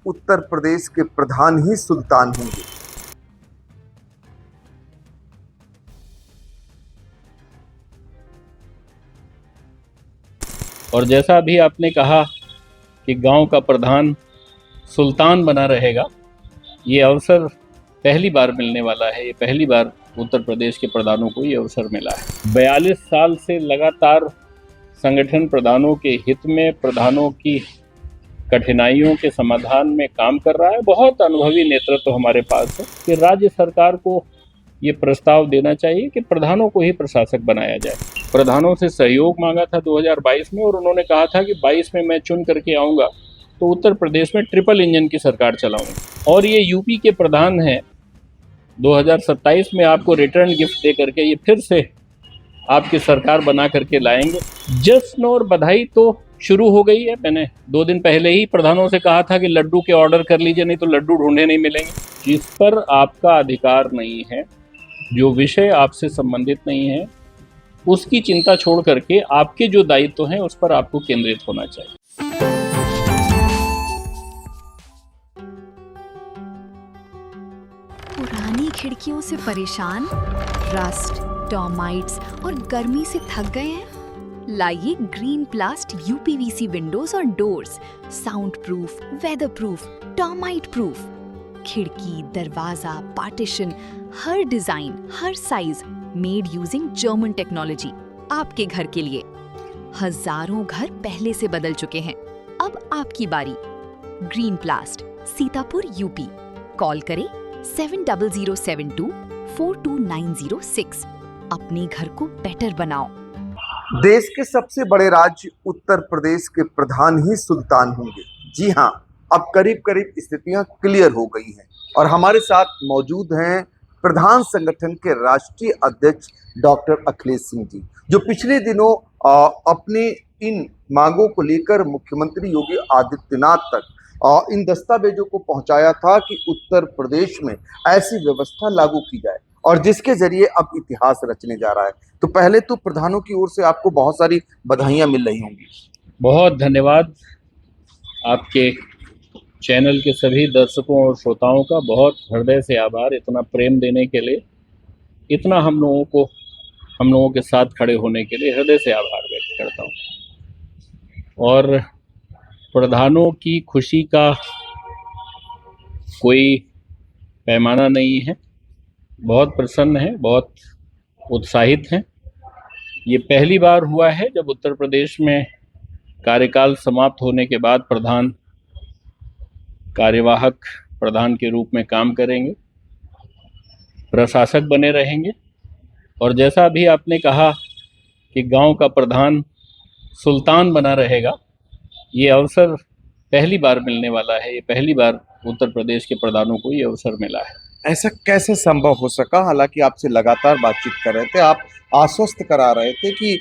उत्तर प्रदेश के प्रधान ही सुल्तान होंगे। और जैसा अभी आपने कहा कि गांव का प्रधान सुल्तान बना रहेगा, ये अवसर पहली बार मिलने वाला है। ये पहली बार उत्तर प्रदेश के प्रधानों को ये अवसर मिला है। 42 साल से लगातार संगठन प्रधानों के हित में, प्रधानों की कठिनाइयों के समाधान में काम कर रहा है। बहुत अनुभवी नेतृत्व तो हमारे पास है कि राज्य सरकार को ये प्रस्ताव देना चाहिए कि प्रधानों को ही प्रशासक बनाया जाए। प्रधानों से सहयोग मांगा था 2022 में और उन्होंने कहा था कि 22 में मैं चुन करके आऊँगा तो उत्तर प्रदेश में ट्रिपल इंजन की सरकार चलाऊंगा। और ये यूपी के प्रधान हैं, 2027 में आपको रिटर्न गिफ्ट दे करके ये फिर से आपकी सरकार बना करके लाएंगे। जश्न और बधाई तो शुरू हो गई है। मैंने 2 दिन पहले ही प्रधानों से कहा था कि लड्डू के ऑर्डर कर लीजिए, नहीं तो लड्डू ढूंढे नहीं मिलेंगे। जिस पर आपका अधिकार नहीं है, जो विषय आपसे संबंधित नहीं है, उसकी चिंता छोड़ करके आपके जो दायित्व हैं उस पर आपको केंद्रित होना चाहिए। पुरानी खिड़कियों से परेशान, रस्ट, टर्माइट्स और गर्मी से थक गए हैं? लाइए ग्रीन प्लास्ट यूपीवीसी विंडोज और doors, sound proof, weather proof, termite proof. खिड़की, दरवाजा, पार्टीशन, हर डिजाइन, हर size, made using German technology, आपके घर के लिए। हजारों घर पहले से बदल चुके हैं, अब आपकी बारी। Green प्लास्ट, Sitapur, UP. कॉल करें 7072422906। अपने घर को बेटर बनाओ। देश के सबसे बड़े राज्य उत्तर प्रदेश के प्रधान ही सुल्तान होंगे। जी हाँ, अब करीब करीब स्थितियां क्लियर हो गई हैं और हमारे साथ मौजूद हैं प्रधान संगठन के राष्ट्रीय अध्यक्ष डॉक्टर अखिलेश सिंह जी, जो पिछले दिनों अपनी इन मांगों को लेकर मुख्यमंत्री योगी आदित्यनाथ तक इन दस्तावेजों को पहुंचाया था कि उत्तर प्रदेश में ऐसी व्यवस्था लागू की जाए और जिसके जरिए अब इतिहास रचने जा रहा है। तो पहले तो प्रधानों की ओर से आपको बहुत सारी बधाइयां मिल रही होंगी। बहुत धन्यवाद। आपके चैनल के सभी दर्शकों और श्रोताओं का बहुत हृदय से आभार, इतना प्रेम देने के लिए, इतना हम लोगों के साथ खड़े होने के लिए हृदय से आभार व्यक्त करता हूँ। और प्रधानों की खुशी का कोई पैमाना नहीं है। बहुत प्रसन्न है, बहुत उत्साहित हैं। ये पहली बार हुआ है जब उत्तर प्रदेश में कार्यकाल समाप्त होने के बाद प्रधान कार्यवाहक प्रधान के रूप में काम करेंगे, प्रशासक बने रहेंगे। और जैसा अभी आपने कहा कि गांव का प्रधान सुल्तान बना रहेगा, ये अवसर पहली बार मिलने वाला है। ये पहली बार उत्तर प्रदेश के प्रधानों को ये अवसर मिला है। ऐसा कैसे संभव हो सका? हालांकि आपसे लगातार बातचीत कर रहे थे, आप आश्वस्त करा रहे थे कि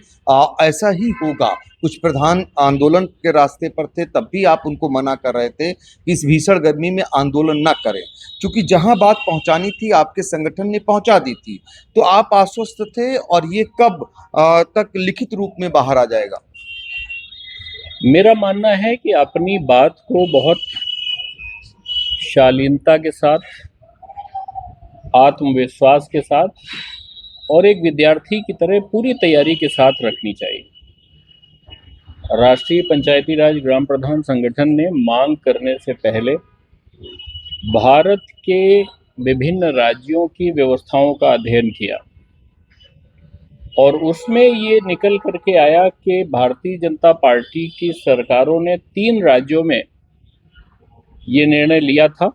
ऐसा ही होगा। कुछ प्रधान आंदोलन के रास्ते पर थे, तब भी आप उनको मना कर रहे थे कि इस भीषण गर्मी में आंदोलन ना करें, क्योंकि जहां बात पहुंचानी थी आपके संगठन ने पहुंचा दी थी। तो आप आश्वस्त थे और ये कब तक लिखित रूप में बाहर आ जाएगा? मेरा मानना है कि अपनी बात को बहुत शालीनता के साथ, आत्मविश्वास के साथ और एक विद्यार्थी की तरह पूरी तैयारी के साथ रखनी चाहिए। राष्ट्रीय पंचायती राज ग्राम प्रधान संगठन ने मांग करने से पहले भारत के विभिन्न राज्यों की व्यवस्थाओं का अध्ययन किया और उसमें ये निकल करके आया कि भारतीय जनता पार्टी की सरकारों ने 3 राज्यों में ये निर्णय लिया था।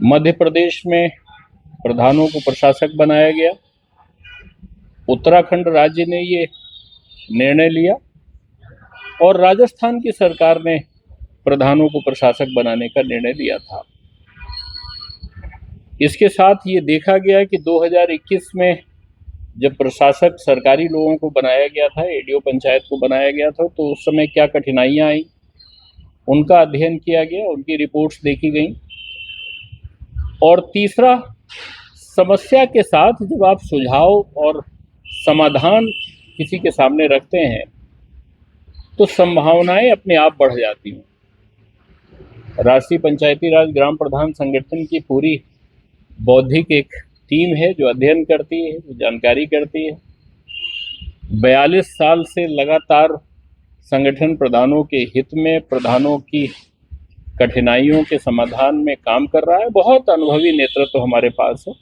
मध्य प्रदेश में प्रधानों को प्रशासक बनाया गया, उत्तराखंड राज्य ने ये निर्णय लिया और राजस्थान की सरकार ने प्रधानों को प्रशासक बनाने का निर्णय लिया था। इसके साथ ये देखा गया कि 2021 में जब प्रशासक सरकारी लोगों को बनाया गया था, एडीओ पंचायत को बनाया गया था, तो उस समय क्या कठिनाइयां आई, उनका अध्ययन किया गया, उनकी रिपोर्ट्स देखी गई। और तीसरा, समस्या के साथ जब आप सुझाव और समाधान किसी के सामने रखते हैं तो संभावनाएं अपने आप बढ़ जाती हैं। राष्ट्रीय पंचायती राज ग्राम प्रधान संगठन की पूरी बौद्धिक एक टीम है जो अध्ययन करती है, जो जानकारी करती है। 42 साल से लगातार संगठन प्रधानों के हित में, प्रधानों की कठिनाइयों के समाधान में काम कर रहा है। बहुत अनुभवी नेतृत्व हमारे पास है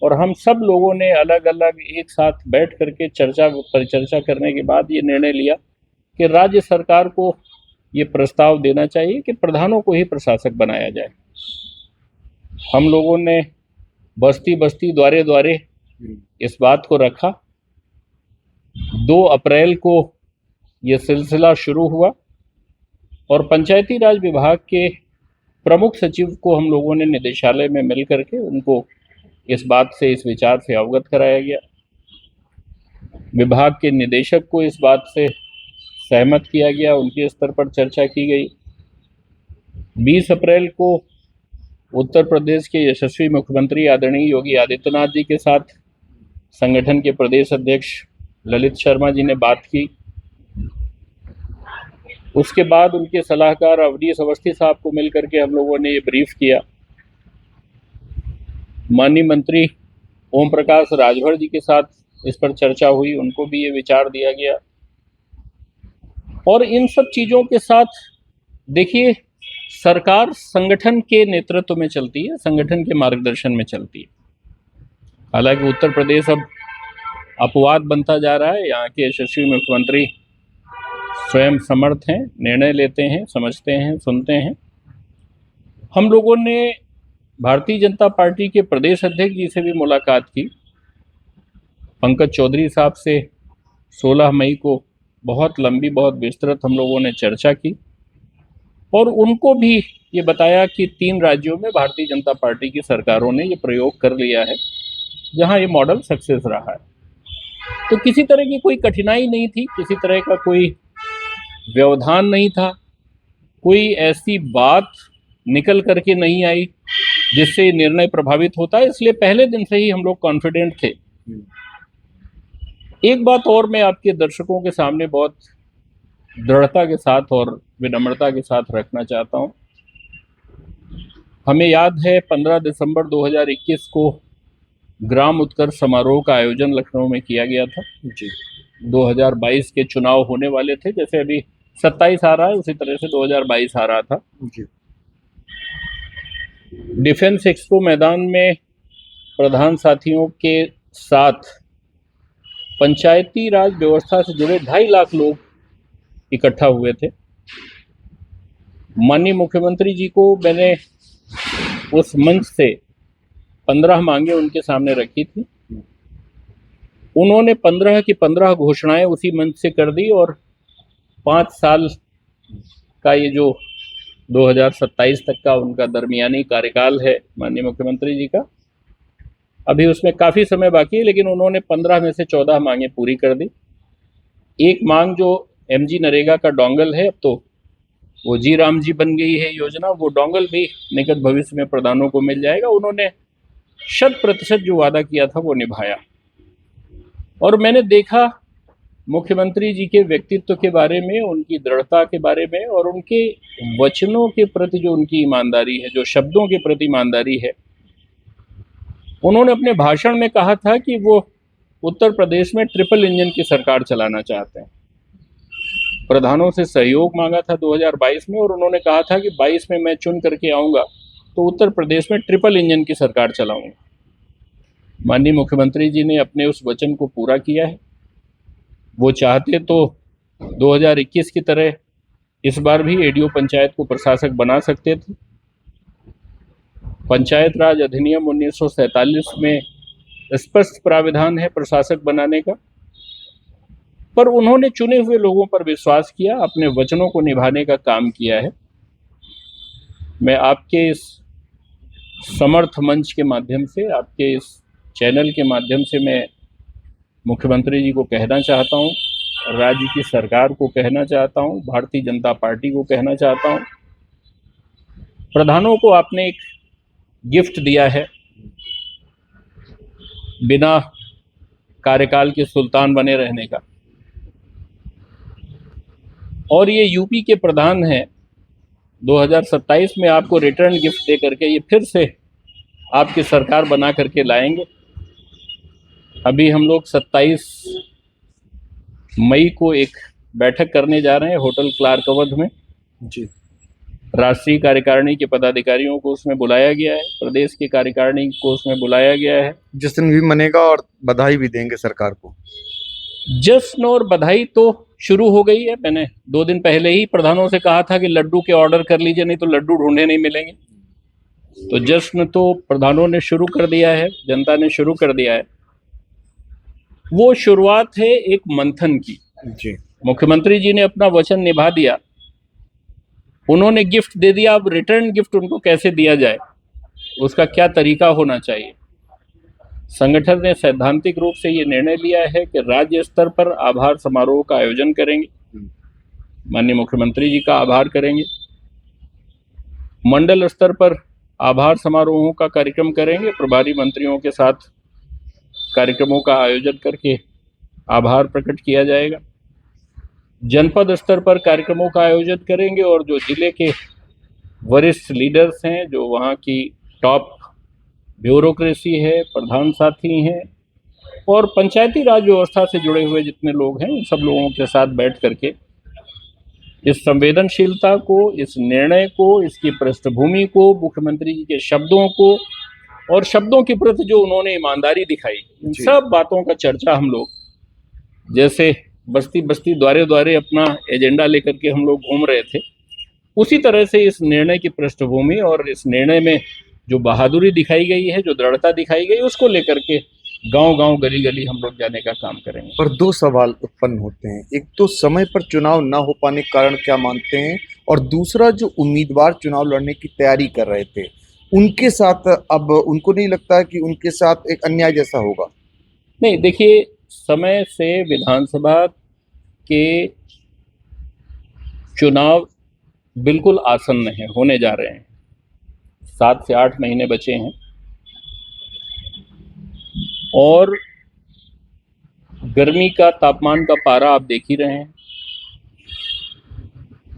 और हम सब लोगों ने अलग अलग एक साथ बैठ करके परिचर्चा करने के बाद ये निर्णय लिया कि राज्य सरकार को ये प्रस्ताव देना चाहिए कि प्रधानों को ही प्रशासक बनाया जाए। हम लोगों ने बस्ती बस्ती, द्वारे द्वारे इस बात को रखा। 2 अप्रैल को ये सिलसिला शुरू हुआ और पंचायती राज विभाग के प्रमुख सचिव को हम लोगों ने निदेशालय में मिल करके उनको इस बात से, इस विचार से अवगत कराया गया। विभाग के निदेशक को इस बात से सहमत किया गया, उनके स्तर पर चर्चा की गई। 20 अप्रैल को उत्तर प्रदेश के यशस्वी मुख्यमंत्री आदरणीय योगी आदित्यनाथ जी के साथ संगठन के प्रदेश अध्यक्ष ललित शर्मा जी ने बात की। उसके बाद उनके सलाहकार अवनीश अवस्थी साहब को मिलकर के हम लोगों ने ये ब्रीफ किया। माननीय मंत्री ओम प्रकाश राजभर जी के साथ इस पर चर्चा हुई, उनको भी ये विचार दिया गया। और इन सब चीज़ों के साथ देखिए, सरकार संगठन के नेतृत्व में चलती है, संगठन के मार्गदर्शन में चलती है। हालांकि उत्तर प्रदेश अब अपवाद बनता जा रहा है। यहाँ के यशस्वी मुख्यमंत्री स्वयं समर्थ हैं, निर्णय लेते हैं, समझते हैं, सुनते हैं। हम लोगों ने भारतीय जनता पार्टी के प्रदेश अध्यक्ष जी से भी मुलाकात की। पंकज चौधरी साहब से 16 मई को बहुत लंबी, बहुत विस्तृत हम लोगों ने चर्चा की और उनको भी ये बताया कि 3 राज्यों में भारतीय जनता पार्टी की सरकारों ने ये प्रयोग कर लिया है जहां ये मॉडल सक्सेस रहा है। तो किसी तरह की कोई कठिनाई नहीं थी, किसी तरह का कोई व्यवधान नहीं था, कोई ऐसी बात निकल करके नहीं आई जिससे निर्णय प्रभावित होता है। इसलिए पहले दिन से ही हम लोग कॉन्फिडेंट थे। एक बात और मैं आपके दर्शकों के सामने बहुत दृढ़ता के साथ और विनम्रता के साथ रखना चाहता हूं। हमें याद है 15 दिसंबर 2021 को ग्राम उत्कर्ष समारोह का आयोजन लखनऊ में किया गया था जी। 2022 के चुनाव होने वाले थे, जैसे अभी 27 आ रहा है उसी तरह से 2022 आ रहा था जी। डिफेंस एक्सपो मैदान में प्रधान साथियों के साथ पंचायती राज व्यवस्था से जुड़े 2.5 लाख लोग इकट्ठा हुए थे। माननीय मुख्यमंत्री जी को मैंने उस मंच से 15 मांगे उनके सामने रखी थी। उन्होंने 15 की 15 घोषणाएं उसी मंच से कर दी और 5 साल का ये जो 2027 तक का उनका दरमियानी कार्यकाल है माननीय मुख्यमंत्री जी का, अभी उसमें काफ़ी समय बाकी है, लेकिन उन्होंने 15 में से 14 मांगे पूरी कर दी। एक मांग जो MG नरेगा का डोंगल है, अब तो वो जी राम जी बन गई है योजना, वो डोंगल भी निकट भविष्य में प्रधानों को मिल जाएगा। उन्होंने 100% जो वादा किया था वो निभाया। और मैंने देखा मुख्यमंत्री जी के व्यक्तित्व के बारे में, उनकी दृढ़ता के बारे में और उनके वचनों के प्रति जो उनकी ईमानदारी है, जो शब्दों के प्रति ईमानदारी है। उन्होंने अपने भाषण में कहा था कि वो उत्तर प्रदेश में ट्रिपल इंजन की सरकार चलाना चाहते हैं। प्रधानों से सहयोग मांगा था 2022 में और उन्होंने कहा था कि 22 में मैं चुन करके आऊँगा तो उत्तर प्रदेश में ट्रिपल इंजन की सरकार चलाऊँगा। माननीय मुख्यमंत्री जी ने अपने उस वचन को पूरा किया है। वो चाहते तो 2021 की तरह इस बार भी ADO पंचायत को प्रशासक बना सकते थे। पंचायत राज अधिनियम 1947 में स्पष्ट प्राविधान है प्रशासक बनाने का, पर उन्होंने चुने हुए लोगों पर विश्वास किया, अपने वचनों को निभाने का काम किया है। मैं आपके इस समर्थ मंच के माध्यम से, आपके इस चैनल के माध्यम से मैं मुख्यमंत्री जी को कहना चाहता हूँ, राज्य की सरकार को कहना चाहता हूँ, भारतीय जनता पार्टी को कहना चाहता हूँ, प्रधानों को आपने एक गिफ्ट दिया है, बिना कार्यकाल के सुल्तान बने रहने का। और ये यूपी के प्रधान हैं 2027 में आपको रिटर्न गिफ्ट दे करके ये फिर से आपकी सरकार बना करके लाएंगे। अभी हम लोग 27 मई को एक बैठक करने जा रहे हैं होटल क्लार्क अवध में। जी। राष्ट्रीय कार्यकारिणी के पदाधिकारियों को उसमें बुलाया गया है, प्रदेश की कार्यकारिणी को उसमें बुलाया गया है। जश्न भी मनेगा और बधाई भी देंगे सरकार को। जश्न और बधाई तो शुरू हो गई है। मैंने 2 दिन पहले ही प्रधानों से कहा था कि लड्डू के ऑर्डर कर लीजिए, नहीं तो लड्डू ढूंढे नहीं मिलेंगे। तो जश्न तो प्रधानों ने शुरू कर दिया है, जनता ने शुरू कर दिया है। वो शुरुआत है एक मंथन की। जी। मुख्यमंत्री जी ने अपना वचन निभा दिया, उन्होंने गिफ्ट दे दिया। अब रिटर्न गिफ्ट उनको कैसे दिया जाए, उसका क्या तरीका होना चाहिए। संगठन ने सैद्धांतिक रूप से ये निर्णय लिया है कि राज्य स्तर पर आभार समारोह का आयोजन करेंगे, माननीय मुख्यमंत्री जी का आभार करेंगे। मंडल स्तर पर आभार समारोहों का कार्यक्रम करेंगे, प्रभारी मंत्रियों के साथ कार्यक्रमों का आयोजन करके आभार प्रकट किया जाएगा। जनपद स्तर पर कार्यक्रमों का आयोजन करेंगे और जो जिले के वरिष्ठ लीडर्स हैं, जो वहाँ की टॉप ब्यूरोक्रेसी है, प्रधान साथी हैं और पंचायती राज व्यवस्था से जुड़े हुए जितने लोग हैं, उन सब लोगों के साथ बैठ करके इस संवेदनशीलता को, इस निर्णय को, इसकी पृष्ठभूमि को, मुख्यमंत्री जी के शब्दों को और शब्दों के प्रति जो उन्होंने ईमानदारी दिखाई, इन सब बातों का चर्चा हम लोग जैसे बस्ती बस्ती द्वारे द्वारे अपना एजेंडा लेकर के हम लोग घूम रहे थे, उसी तरह से इस निर्णय की पृष्ठभूमि और इस निर्णय में जो बहादुरी दिखाई गई है, जो दृढ़ता दिखाई गई, उसको लेकर के गांव गांव गली गली हम लोग जाने का काम करेंगे। पर 2 सवाल उत्पन्न होते हैं। एक तो समय पर चुनाव न हो पाने के कारण क्या मानते हैं, और दूसरा जो उम्मीदवार चुनाव लड़ने की तैयारी कर रहे थे उनके साथ अब उनको नहीं लगता कि उनके साथ एक अन्याय जैसा होगा? नहीं, देखिए, समय से विधानसभा के चुनाव बिल्कुल आसन्न है, होने जा रहे हैं। 7 से 8 महीने बचे हैं और गर्मी का, तापमान का पारा आप देख ही रहे हैं।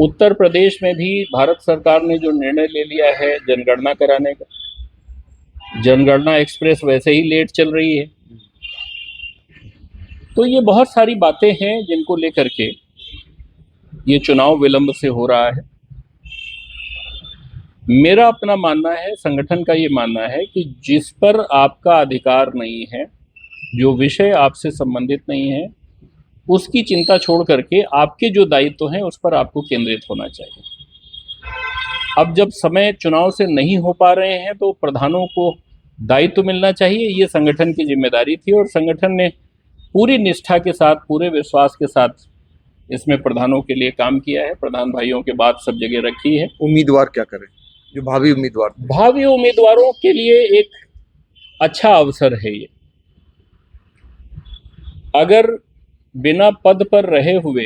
उत्तर प्रदेश में भी भारत सरकार ने जो निर्णय ले लिया है जनगणना कराने का, जनगणना एक्सप्रेस वैसे ही लेट चल रही है। तो ये बहुत सारी बातें हैं जिनको लेकर के ये चुनाव विलंब से हो रहा है। मेरा अपना मानना है, संगठन का ये मानना है कि जिस पर आपका अधिकार नहीं है, जो विषय आपसे संबंधित नहीं है, उसकी चिंता छोड़ करके आपके जो दायित्व हैं उस पर आपको केंद्रित होना चाहिए। अब जब समय चुनाव से नहीं हो पा रहे हैं तो प्रधानों को दायित्व मिलना चाहिए, ये संगठन की जिम्मेदारी थी और संगठन ने पूरी निष्ठा के साथ, पूरे विश्वास के साथ इसमें प्रधानों के लिए काम किया है। प्रधान भाइयों के बात सब जगह रखी है। उम्मीदवार क्या करें, जो भावी उम्मीदवार? भावी उम्मीदवारों के लिए एक अच्छा अवसर है ये। अगर बिना पद पर रहे हुए,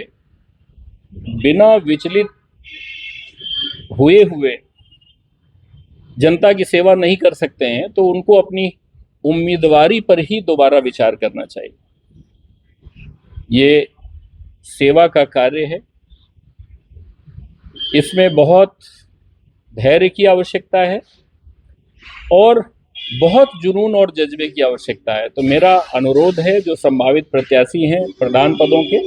बिना विचलित हुए जनता की सेवा नहीं कर सकते हैं तो उनको अपनी उम्मीदवारी पर ही दोबारा विचार करना चाहिए। ये सेवा का कार्य है, इसमें बहुत धैर्य की आवश्यकता है और बहुत जुनून और जज्बे की आवश्यकता है। तो मेरा अनुरोध है, जो संभावित प्रत्याशी हैं प्रधान पदों के,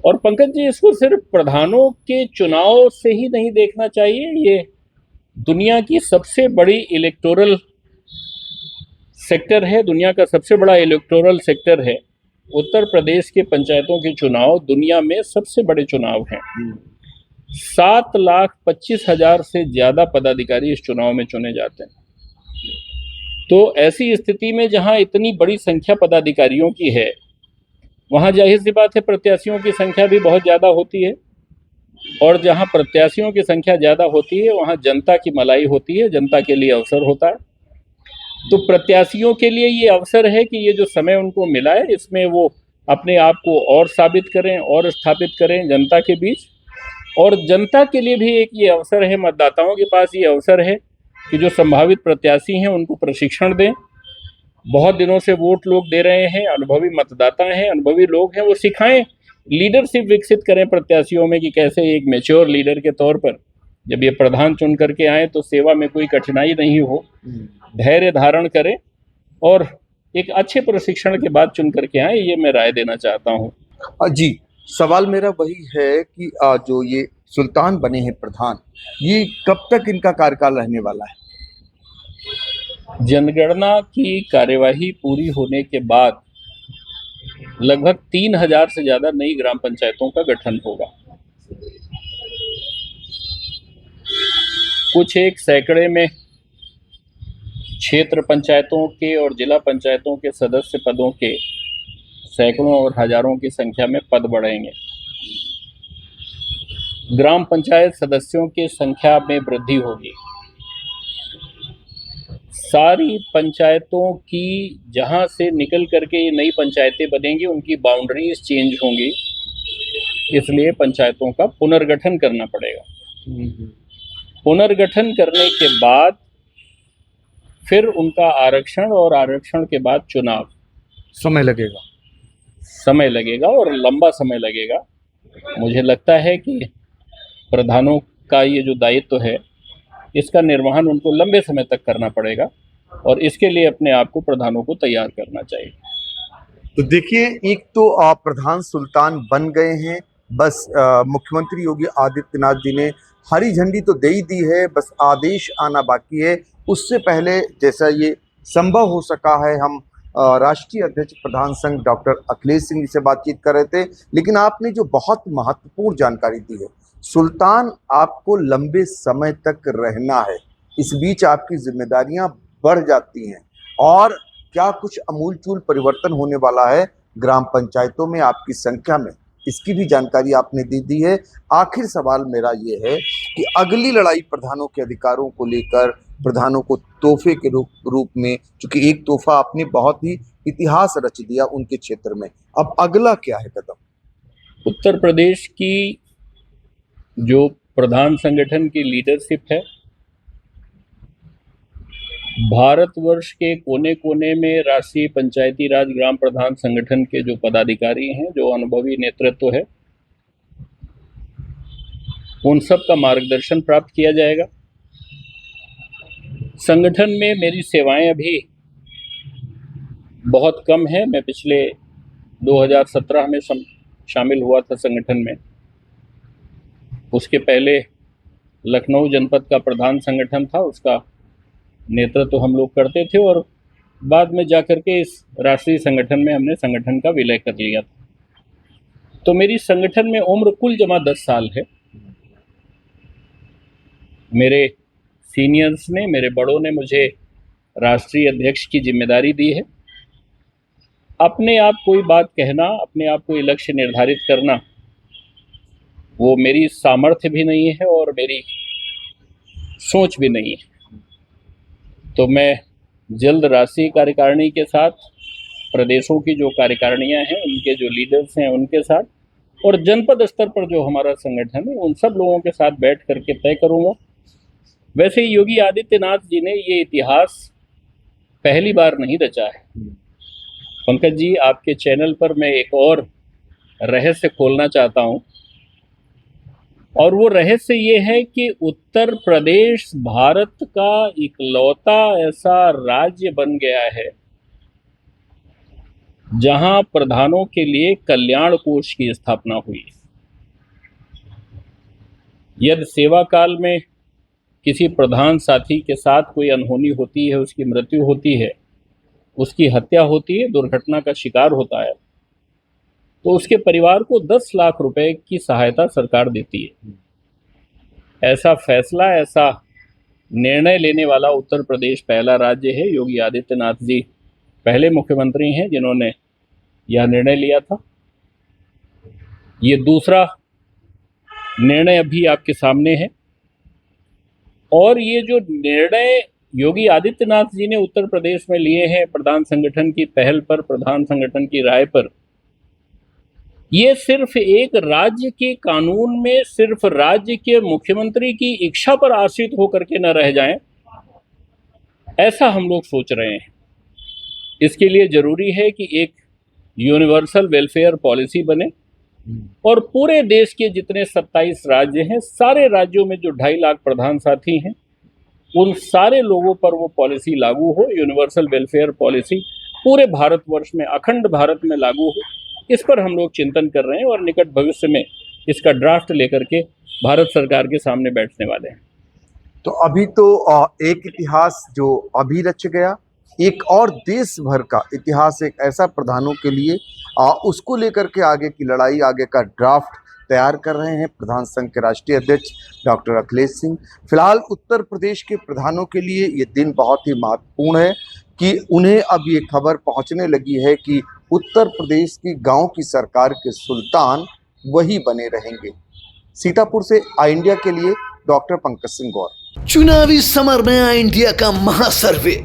और पंकज जी, इसको सिर्फ प्रधानों के चुनाव से ही नहीं देखना चाहिए। ये दुनिया की सबसे बड़ी इलेक्टोरल सेक्टर है, दुनिया का सबसे बड़ा इलेक्टोरल सेक्टर है। उत्तर प्रदेश के पंचायतों के चुनाव दुनिया में सबसे बड़े चुनाव हैं। 7,25,000 से ज़्यादा पदाधिकारी इस चुनाव में चुने जाते हैं। तो ऐसी स्थिति में जहां इतनी बड़ी संख्या पदाधिकारियों की है, वहां जाहिर सी बात है प्रत्याशियों की संख्या भी बहुत ज़्यादा होती है, और जहां प्रत्याशियों की संख्या ज़्यादा होती है वहां जनता की मलाई होती है, जनता के लिए अवसर होता है। तो प्रत्याशियों के लिए ये अवसर है कि ये जो समय उनको मिला है, इसमें वो अपने आप को और साबित करें और स्थापित करें जनता के बीच। और जनता के लिए भी एक ये अवसर है, मतदाताओं के पास ये अवसर है कि जो संभावित प्रत्याशी हैं उनको प्रशिक्षण दें। बहुत दिनों से वोट लोग दे रहे हैं, अनुभवी मतदाता हैं, अनुभवी लोग हैं, वो सिखाएं, लीडरशिप विकसित करें प्रत्याशियों में कि कैसे एक मैच्योर लीडर के तौर पर जब ये प्रधान चुन करके आए तो सेवा में कोई कठिनाई नहीं हो, धैर्य धारण करें और एक अच्छे प्रशिक्षण के बाद चुन करके आए, ये मैं राय देना चाहता हूँ। जी, सवाल मेरा वही है कि जो ये सुल्तान बने हैं प्रधान, ये कब तक इनका कार्यकाल रहने वाला है? जनगणना की कार्यवाही पूरी होने के बाद लगभग 3000 से ज्यादा नई ग्राम पंचायतों का गठन होगा। कुछ एक सैकड़े में क्षेत्र पंचायतों के और जिला पंचायतों के सदस्य पदों के सैकड़ों और हजारों की संख्या में पद बढ़ेंगे। ग्राम पंचायत सदस्यों की संख्या में वृद्धि होगी। सारी पंचायतों की जहां से निकल करके ये नई पंचायतें बनेंगी उनकी बाउंड्रीज चेंज होंगी, इसलिए पंचायतों का पुनर्गठन करना पड़ेगा। पुनर्गठन करने के बाद फिर उनका आरक्षण और आरक्षण के बाद चुनाव। समय लगेगा और लंबा समय लगेगा। मुझे लगता है कि प्रधानों का ये जो दायित्व है इसका निर्वहन उनको लंबे समय तक करना पड़ेगा और इसके लिए अपने आप को प्रधानों को तैयार करना चाहिए। तो देखिए, एक तो प्रधान सुल्तान बन गए हैं, बस मुख्यमंत्री योगी आदित्यनाथ जी ने हरी झंडी तो दे ही दी है, बस आदेश आना बाकी है। उससे पहले जैसा ये संभव हो सका है, हम राष्ट्रीय अध्यक्ष प्रधान संघ डॉक्टर अखिलेश सिंह जी से बातचीत कर रहे थे, लेकिन आपने जो बहुत महत्वपूर्ण जानकारी दी है, सुल्तान आपको लंबे समय तक रहना है, इस बीच आपकी जिम्मेदारियां बढ़ जाती हैं और क्या कुछ अमूलचूल परिवर्तन होने वाला है ग्राम पंचायतों में आपकी संख्या में, इसकी भी जानकारी आपने दे दी है। आखिर सवाल मेरा ये है कि अगली लड़ाई प्रधानों के अधिकारों को लेकर, प्रधानों को तोहफे के रूप में, चूंकि एक तोहफा आपने बहुत ही इतिहास रच दिया उनके क्षेत्र में, अब अगला क्या है कदम? उत्तर प्रदेश की जो प्रधान संगठन की लीडरशिप है, भारतवर्ष के कोने कोने में राष्ट्रीय पंचायती राज ग्राम प्रधान संगठन के जो पदाधिकारी हैं, जो अनुभवी नेतृत्व है, उन सब का मार्गदर्शन प्राप्त किया जाएगा। संगठन में मेरी सेवाएं अभी बहुत कम है। मैं पिछले 2017 में शामिल हुआ था संगठन में। उसके पहले लखनऊ जनपद का प्रधान संगठन था, उसका नेतृत्व हम लोग करते थे और बाद में जाकर के इस राष्ट्रीय संगठन में हमने संगठन का विलय कर लिया था। तो मेरी संगठन में उम्र कुल जमा 10 साल है। मेरे सीनियर्स ने, मेरे बड़ों ने मुझे राष्ट्रीय अध्यक्ष की जिम्मेदारी दी है। अपने आप कोई बात कहना, अपने आप कोई लक्ष्य निर्धारित करना, वो मेरी सामर्थ्य भी नहीं है और मेरी सोच भी नहीं है। तो मैं जल्द राष्ट्रीय कार्यकारिणी के साथ, प्रदेशों की जो कार्यकारिणियां हैं, उनके जो लीडर्स हैं उनके साथ, और जनपद स्तर पर जो हमारा संगठन है, उन सब लोगों के साथ बैठ करके तय करूंगा। वैसे ही योगी आदित्यनाथ जी ने ये इतिहास पहली बार नहीं रचा है। पंकज जी, आपके चैनल पर मैं एक और रहस्य खोलना चाहता हूं, और वो रहस्य ये है कि उत्तर प्रदेश भारत का इकलौता ऐसा राज्य बन गया है जहां प्रधानों के लिए कल्याण कोष की स्थापना हुई। यदि सेवा काल में किसी प्रधान साथी के साथ कोई अनहोनी होती है, उसकी मृत्यु होती है, उसकी हत्या होती है, दुर्घटना का शिकार होता है, तो उसके परिवार को 10 लाख रुपए की सहायता सरकार देती है। ऐसा फैसला, ऐसा निर्णय लेने वाला उत्तर प्रदेश पहला राज्य है। योगी आदित्यनाथ जी पहले मुख्यमंत्री हैं जिन्होंने यह निर्णय लिया था। ये दूसरा निर्णय अभी आपके सामने है, और ये जो निर्णय योगी आदित्यनाथ जी ने उत्तर प्रदेश में लिए हैं प्रधान संगठन की पहल पर, प्रधान संगठन की राय पर, ये सिर्फ एक राज्य के कानून में सिर्फ राज्य के मुख्यमंत्री की इच्छा पर आश्रित होकर के न रह जाएं, ऐसा हम लोग सोच रहे हैं। इसके लिए जरूरी है कि एक यूनिवर्सल वेलफेयर पॉलिसी बने, और पूरे देश के जितने 27 राज्य हैं, सारे राज्यों में जो 2.5 लाख प्रधान साथी हैं, उन सारे लोगों पर वो पॉलिसी लागू हो, यूनिवर्सल वेलफेयर पॉलिसी पूरे भारतवर्ष में, अखंड भारत में लागू हो। इस पर हम लोग चिंतन कर रहे हैं और निकट भविष्य में इसका ड्राफ्ट लेकर के भारत सरकार के सामने बैठने वाले हैं। तो अभी तो एक इतिहास जो अभी रच गया, एक और देश भर का इतिहास, एक ऐसा प्रधानों के लिए उसको लेकर के आगे की लड़ाई, आगे का ड्राफ्ट तैयार कर रहे हैं प्रधान संघ के राष्ट्रीय अध्यक्ष डॉक्टर अखिलेश सिंह। फिलहाल उत्तर प्रदेश के प्रधानों के लिए ये दिन बहुत ही महत्वपूर्ण है कि उन्हें अब ये खबर पहुंचने लगी है कि उत्तर प्रदेश की गांव की सरकार के सुल्तान वही बने रहेंगे। सीतापुर से आई इंडिया के लिए डॉक्टर पंकज सिंह गौर। चुनावी समर में आई इंडिया का महासर्वे,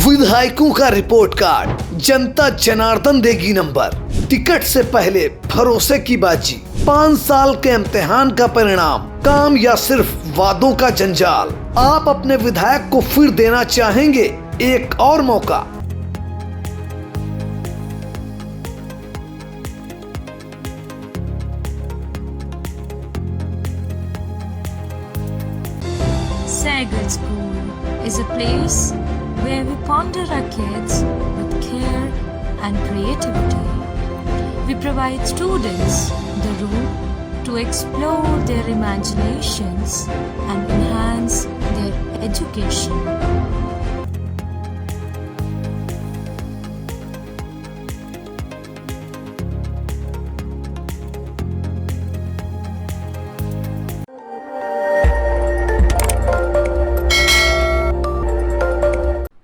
विधायकों का रिपोर्ट कार्ड, जनता जनार्दन देगी नंबर, टिकट से पहले भरोसे की बाजी, 5 साल के इम्तिहान का परिणाम, काम या सिर्फ वादों का जंजाल। आप अपने विधायक को फिर देना चाहेंगे एक और मौका? Sagar School is a place where we ponder our kids with care and creativity. We provide students the room to explore their imaginations and enhance their education.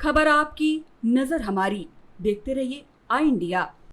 खबर आपकी, नजर हमारी। देखते रहिए आई इंडिया।